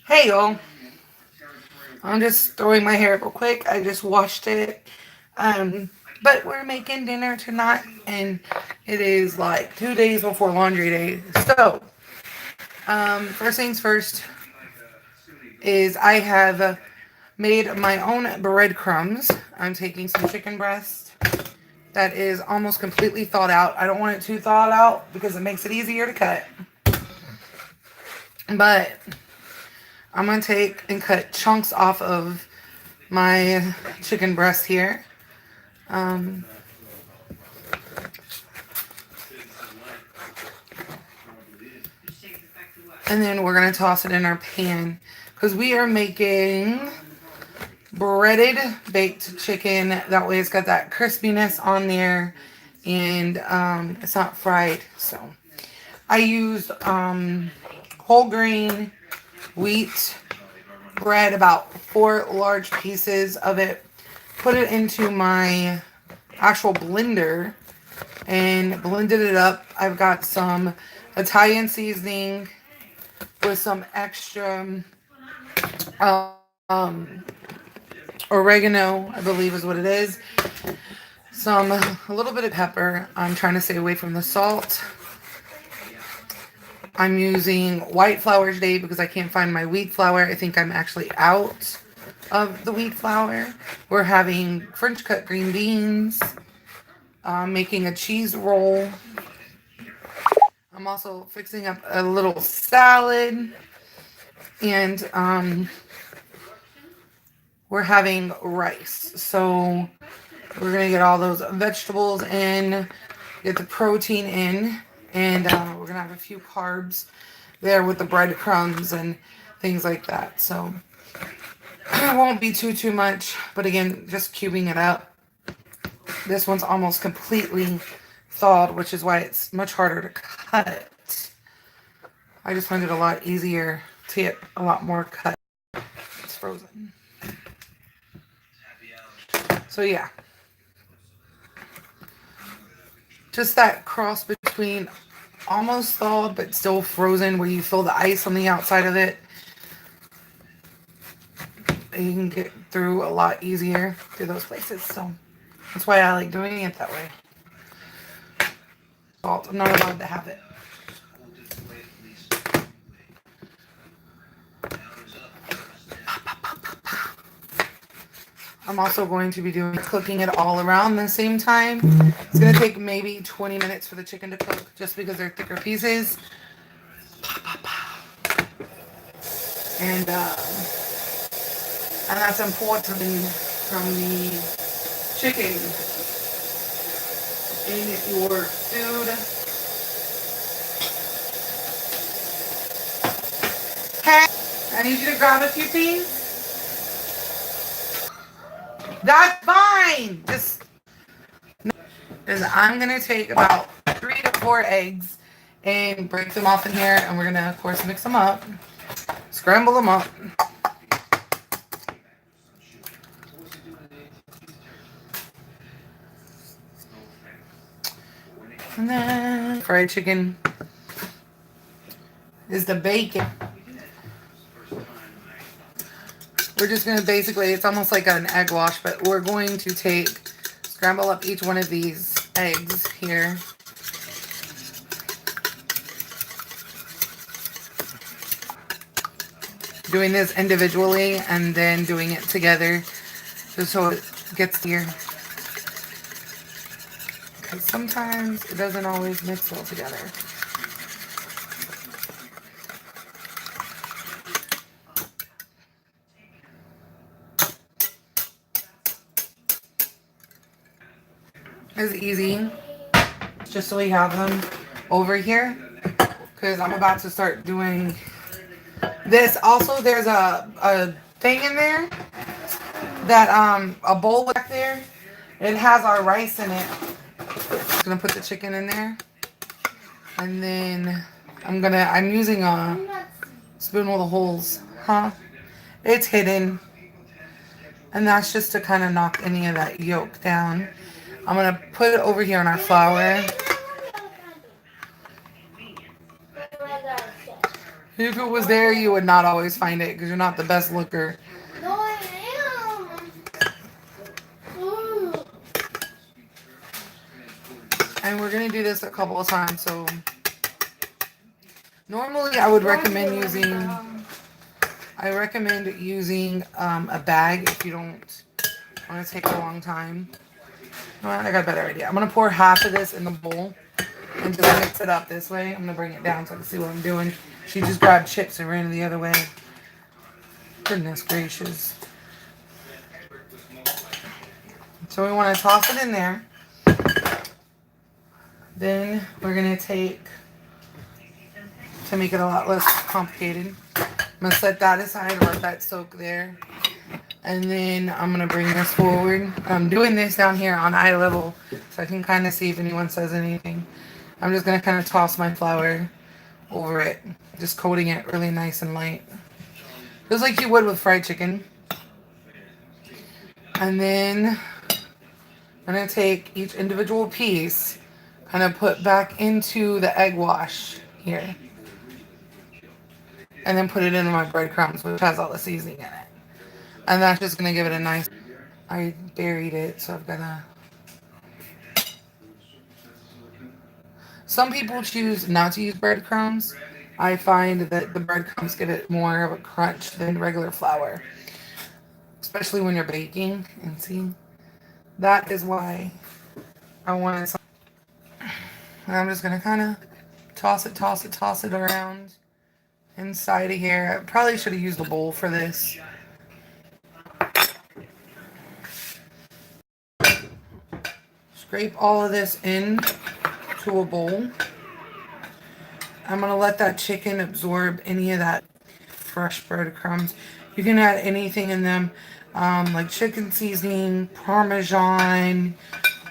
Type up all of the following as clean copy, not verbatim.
Hey y'all, I'm just throwing my hair real quick. I just washed it. Um, but we're making dinner tonight, and it is like 2 days before laundry day. So, first things first is I have made my own breadcrumbs. I'm taking some chicken breast that is almost completely thawed out. I don't want it too thawed out because it makes it easier to cut. But I'm gonna take and cut chunks off of my chicken breast here. Um, and then we're gonna toss it in our pan because we are making breaded baked chicken. That way it's got that crispiness on there and it's not fried. So I used whole grain wheat bread, about 4 large pieces of it, put it into my actual blender and blended it up. I've got some Italian seasoning with some extra oregano, I believe is what it is. A little bit of pepper. I'm trying to stay away from the salt. I'm using white flour today because I can't find my wheat flour. I think I'm actually out of the wheat flour. We're having French cut green beans, making a cheese roll. I'm also fixing up a little salad, and we're having rice. So we're gonna get all those vegetables in, get the protein in, and we're gonna have a few carbs there with the breadcrumbs and things like that. So it won't be too much, but again, just cubing it up. This one's almost completely thawed, which is why it's much harder to cut. I just find it a lot easier to get a lot more cut. It's frozen. So yeah, just that cross between almost thawed but still frozen, where you feel the ice on the outside of it. You can get through a lot easier through those places. So that's why I like doing it that way. Salt, I'm not allowed to have it. I'm also going to be doing cooking it all around the same time. It's going to take maybe 20 minutes for the chicken to cook just because they're thicker pieces. And that's important from the chicken in your food. Hey, I need you to grab a few things. That's fine. Just, and I'm gonna take about 3 to 4 eggs and break them off in here, and we're gonna of course mix them up, scramble them up. And then fried chicken is the bacon. We're just going to basically, it's almost like an egg wash, but we're going to scramble up each one of these eggs here. Doing this individually and then doing it together just so it gets here. Because sometimes it doesn't always mix well together. It's easy, just so we have them over here, because I'm about to start doing this. Also, there's a thing in there that a bowl back there. It has our rice in it. I'm gonna put the chicken in there, and then I'm using a spoon with the holes. Huh? It's hidden, and that's just to kind of knock any of that yolk down. I'm gonna put it over here on our flour. If it was there, you would not always find it because you're not the best looker. No, I am. Mm. And we're gonna do this a couple of times. So normally, I would recommend using. I recommend using a bag if you don't want to take a long time. Well, I got a better idea. I'm gonna pour half of this in the bowl and just mix it up this way. I'm gonna bring it down so I can see what I'm doing. She just grabbed chips and ran the other way. Goodness gracious. So we want to toss it in there. Then we're gonna take, to make it a lot less complicated, I'm gonna set that aside, let that soak there. And then I'm gonna bring this forward. I'm doing this down here on eye level so I can kind of see if anyone says anything. I'm just gonna kind of toss my flour over it, just coating it really nice and light. Just like you would with fried chicken. And then I'm gonna take each individual piece, kind of put back into the egg wash here. And then put it into my breadcrumbs, which has all the seasoning in it. And that's just gonna give it a nice, I buried it, so I've gotta. Some people choose not to use breadcrumbs. I find that the breadcrumbs give it more of a crunch than regular flour, especially when you're baking. And see, that is why I wanted some. And I'm just gonna kind of toss it around inside of here. I probably should have used a bowl for this. Scrape all of this in to a bowl. I'm gonna let that chicken absorb any of that fresh breadcrumbs. You can add anything in them, like chicken seasoning, Parmesan,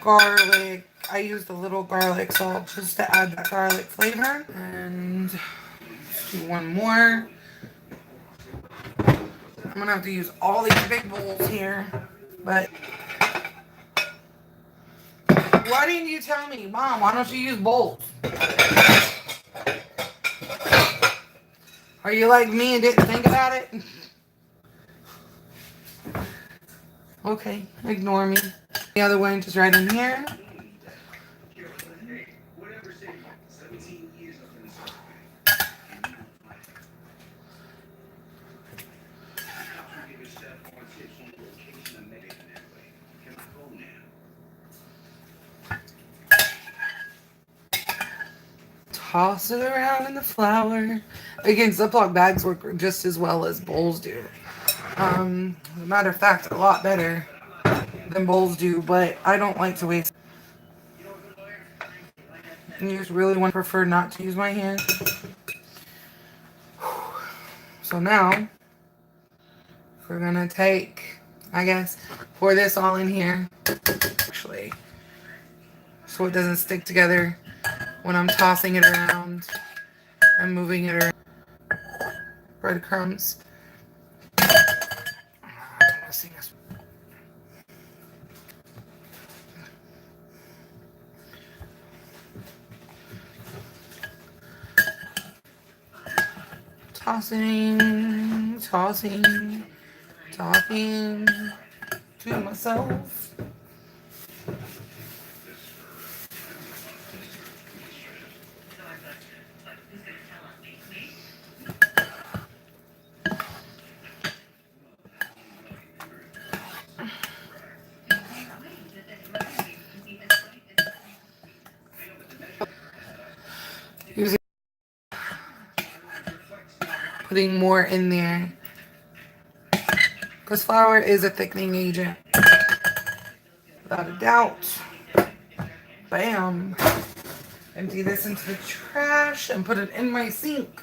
garlic. I used a little garlic salt just to add that garlic flavor. And let's do one more. I'm gonna have to use all these big bowls here, but why didn't you tell me, Mom? Why don't you use bowls? Are you like me and didn't think about it? Okay, ignore me. The other one just right in here. Toss it around in the flour. Again, Ziploc bags work just as well as bowls do. As a matter of fact, a lot better than bowls do, but I don't like to waste. And you just really want to prefer not to use my hand. So now, we're gonna take, I guess, pour this all in here. Actually, so it doesn't stick together when I'm tossing it around and moving it around. Breadcrumbs. Tossing talking to myself. Using, putting more in there because flour is a thickening agent, without a doubt. Bam. Empty this into the trash and put it in my sink.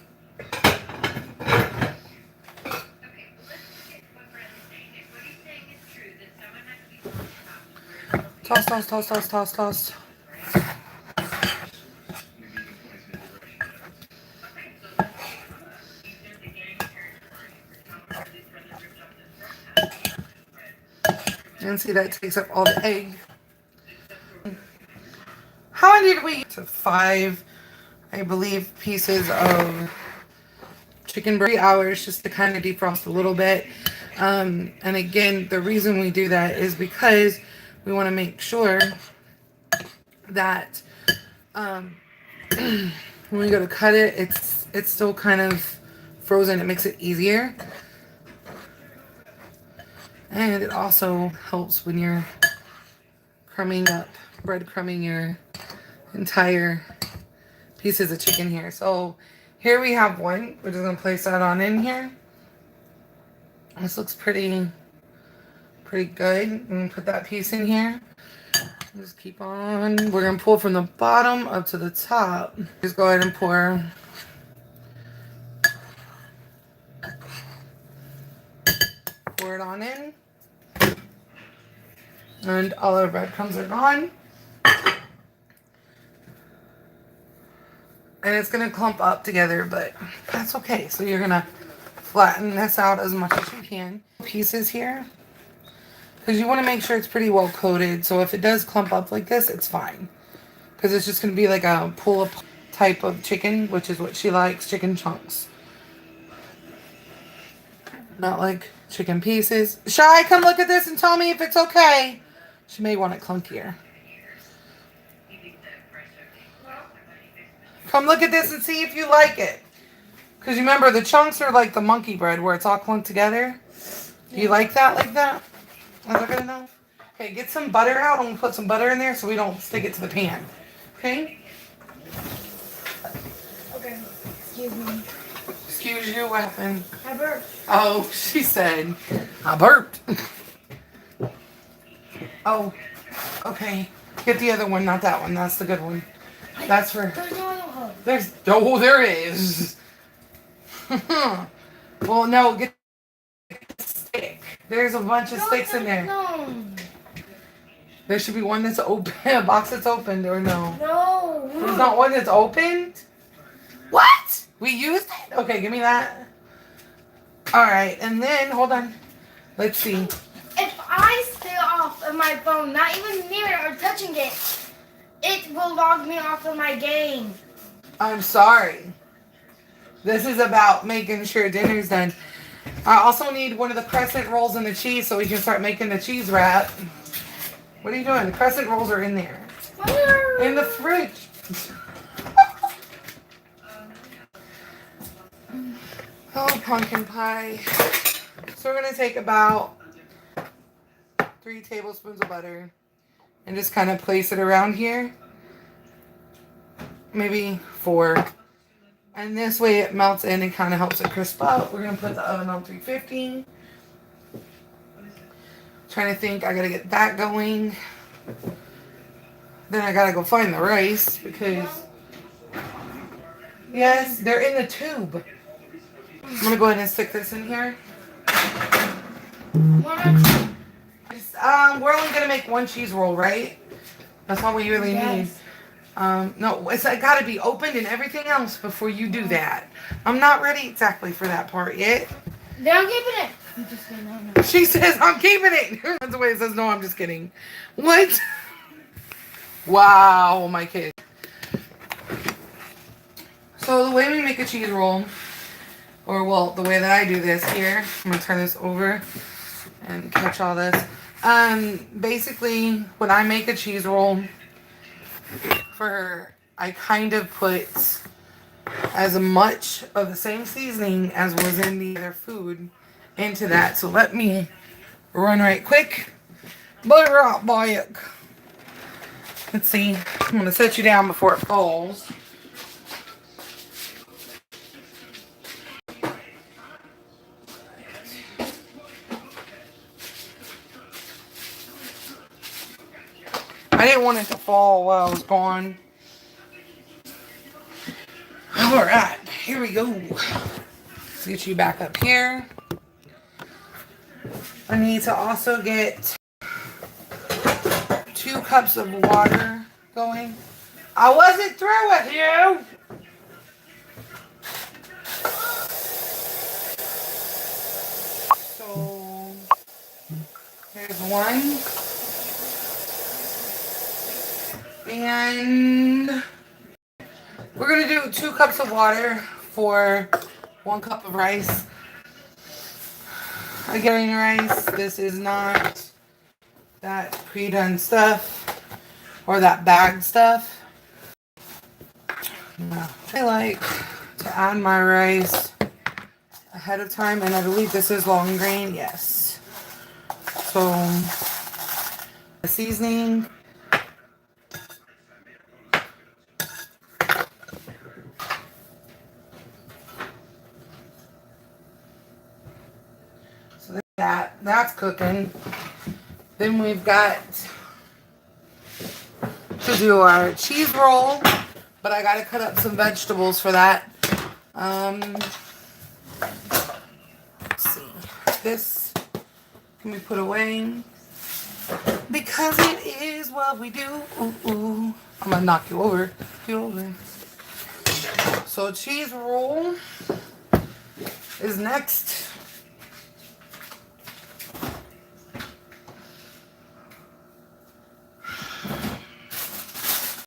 Toss. And see, that takes up all the egg. How many did we? To 5, I believe, pieces of chicken 3 hours just to kind of defrost a little bit. And again, the reason we do that is because we want to make sure that when we go to cut it, it's still kind of frozen. It makes it easier. And it also helps when you're breadcrumbing your entire pieces of chicken here. So here we have one. We're just gonna place that on in here. This looks pretty good. I'm gonna put that piece in here. Just keep on. We're gonna pull from the bottom up to the top. Just go ahead and pour. Pour it on in. And all our breadcrumbs are gone. And it's going to clump up together, but that's okay. So you're going to flatten this out as much as you can. Pieces here. Because you want to make sure it's pretty well coated. So if it does clump up like this, it's fine. Because it's just going to be like a pull-up type of chicken, which is what she likes, chicken chunks. Not like chicken pieces. Shy, come look at this and tell me if it's okay. She may want it clunkier. Come look at this and see if you like it. Because you remember, the chunks are like the monkey bread where it's all clumped together. Do you like that like that? Is that good enough? Okay, get some butter out. I'm going to put some butter in there so we don't stick it to the pan. Okay? Okay. Excuse me. Excuse you, what happened? I burped. Oh, she said, I burped. Oh, okay. Get the other one, not that one. That's the good one. That's for... There's no other hole. There is. Well, no, get the stick. There's a bunch of sticks in there. No. There should be one that's open, a box that's opened, or no? No. There's not one that's opened? What? We used it? Okay, give me that. Alright, and then, hold on. Let's see. If I stay off of my phone, not even near it or touching it, it will log me off of my game. I'm sorry. This is about making sure dinner's done. I also need one of the crescent rolls and the cheese so we can start making the cheese wrap. What are you doing? The crescent rolls are in there. In the fridge. Oh, pumpkin pie. So we're going to take about 3 tablespoons of butter and just kind of place it around here. Maybe 4. And this way it melts in and kind of helps it crisp up. We're going to put the oven on 350. Trying to think, I got to get that going. Then I got to go find the rice because, yes, they're in the tube. I'm going to go ahead and stick this in here. We're only going to make 1 cheese roll, right? That's all we really need. No, it's got to be opened and everything else before you do that. I'm not ready exactly for that part yet. Then I'm keeping it. I'm just kidding. No. She says, I'm keeping it. That's the way it says, no, I'm just kidding. What? Wow, my kid. So the way we make a cheese roll, or well, the way that I do this here, I'm going to turn this over and catch all this. Basically, when I make a cheese roll, for her, I kind of put as much of the same seasoning as was in the other food into that. So let me run right quick. Butter up, boy. Let's see. I'm going to set you down before it falls. I didn't want it to fall while I was gone. Alright, here we go. Let's get you back up here. I need to also get 2 cups of water going. I wasn't through with you! So, here's 1. And we're going to do 2 cups of water for 1 cup of rice. Again, rice. This is not that pre-done stuff or that bagged stuff. No. I like to add my rice ahead of time, and I believe this is long grain. Yes. So the seasoning. So that's cooking. Then we've got to do our cheese roll, but I gotta cut up some vegetables for that. Let's see. This can be put away because it is what we do. Ooh, ooh. I'm gonna knock you over. Get over. So cheese roll is next.